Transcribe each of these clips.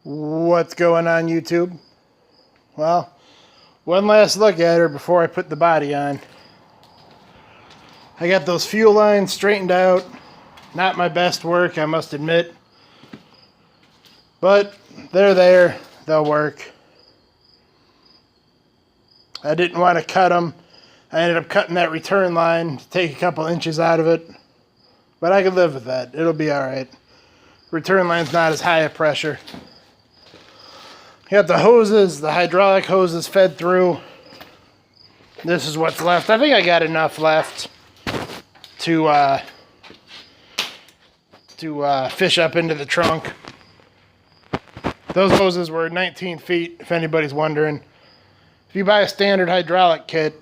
What's going on, YouTube? Well, one last look at her before I put the body on. I got those fuel lines straightened out. Not my best work, I must admit. But they're there. They'll work. I didn't want to cut them. I ended up cutting that return line to take a couple inches out of it. But I could live with that. It'll be alright. Return line's not as high a pressure. Got the hoses, the hydraulic hoses fed through. This is what's left. I think I got enough left to fish up into the trunk. Those hoses were 19 feet, if anybody's wondering. If you buy a standard hydraulic kit,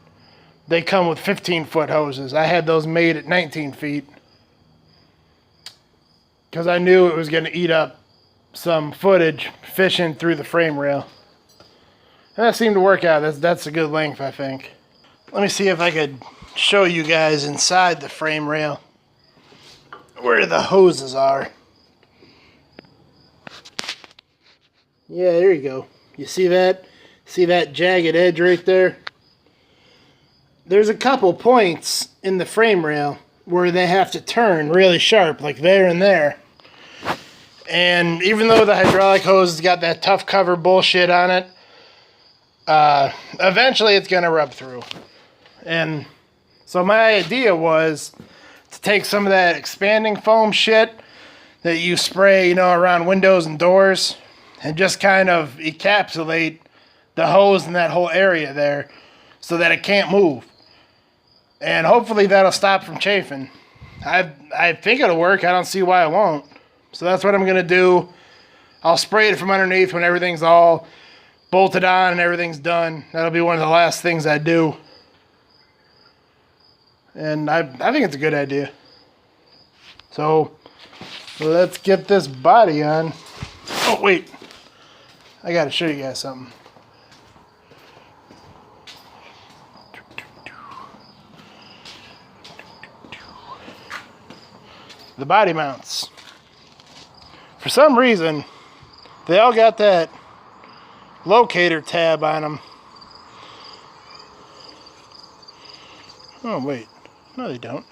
they come with 15-foot hoses. I had those made at 19 feet because I knew it was going to eat up some footage fishing through the frame rail. And that seemed to work out. That's a good length, I think. Let me see if I could show you guys inside the frame rail where the hoses are. Yeah, there you go. You see that? See that jagged edge right there? There's a couple points in the frame rail where they have to turn really sharp, like there and there. And even though the hydraulic hose has got that tough cover bullshit on it, eventually it's going to rub through. And so my idea was to take some of that expanding foam shit that you spray, around windows and doors, and just kind of encapsulate the hose in that whole area there so that it can't move. And hopefully that'll stop from chafing. I think it'll work. I don't see why it won't. So that's what I'm going to do. I'll spray it from underneath when everything's all bolted on and everything's done. That'll be one of the last things I do. And I think it's a good idea. So let's get this body on. Oh, wait. I got to show you guys something. The body mounts. For some reason, they all got that locator tab on them. Oh, wait. No, they don't.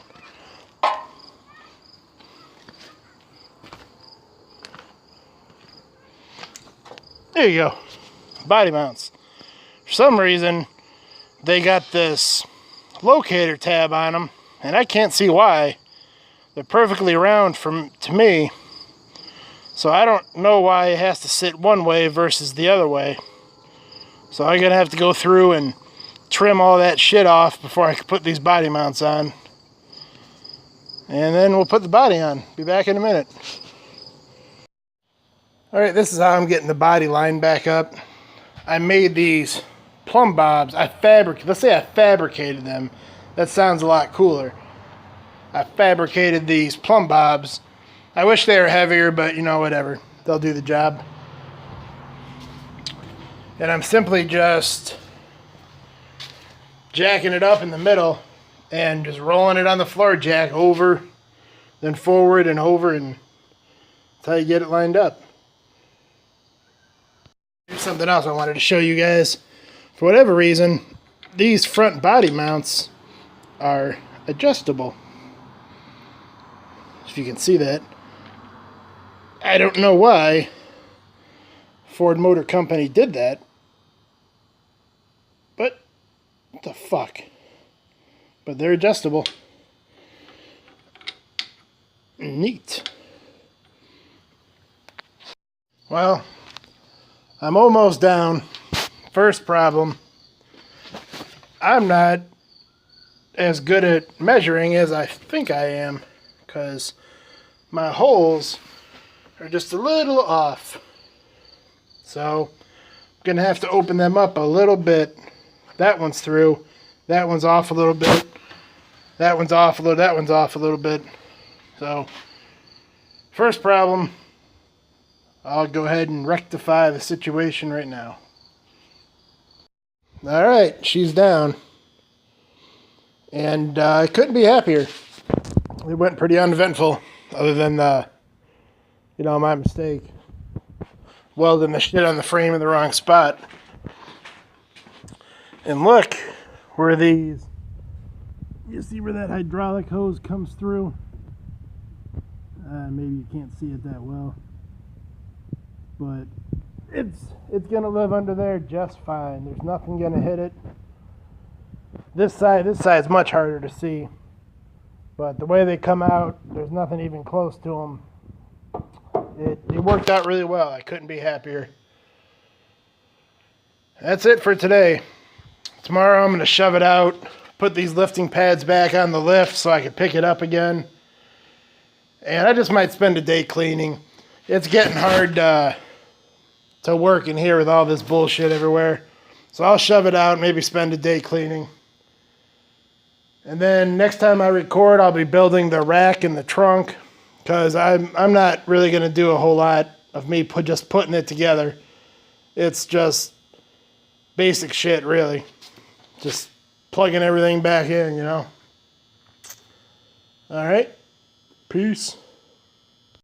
There you go. Body mounts. For some reason, they got this locator tab on them, and I can't see why. They're perfectly round to me. So I don't know why it has to sit one way versus the other way. So I'm going to have to go through and trim all that shit off before I can put these body mounts on. And then we'll put the body on. Be back in a minute. Alright, this is how I'm getting the body line back up. I made these plumb bobs. Let's say I fabricated them. That sounds a lot cooler. I fabricated these plumb bobs. I wish they were heavier, but whatever. They'll do the job. And I'm simply just jacking it up in the middle and just rolling it on the floor jack over, then forward and over, and that's how you get it lined up. Here's something else I wanted to show you guys. For whatever reason, these front body mounts are adjustable. If you can see that. I don't know why Ford Motor Company did that, but what the fuck? But they're adjustable. Neat. Well, I'm almost down. First problem, I'm not as good at measuring as I think I am, because my holes are just a little off. So I'm gonna have to open them up a little bit. That one's through. That one's off a little bit. That one's off a little. That one's off a little bit. So first problem, I'll go ahead and rectify the situation right now. Alright, she's down. And I couldn't be happier. It went pretty uneventful, other than my mistake. welding the shit on the frame in the wrong spot. And look where these, you see where that hydraulic hose comes through? Maybe you can't see it that well, but it's gonna live under there just fine. There's nothing gonna hit it. This side's much harder to see, but the way they come out, there's nothing even close to them. It worked out really well. I couldn't be happier. That's it for today. Tomorrow I'm gonna shove it out, put these lifting pads back on the lift so I can pick it up again. And I just might spend a day cleaning. It's getting hard to work in here with all this bullshit everywhere. So I'll shove it out, maybe spend a day cleaning. And then next time I record, I'll be building the rack and the trunk, because I'm not really going to do a whole lot of me just putting it together. It's just basic shit, really. Just plugging everything back in, you know. All right. Peace.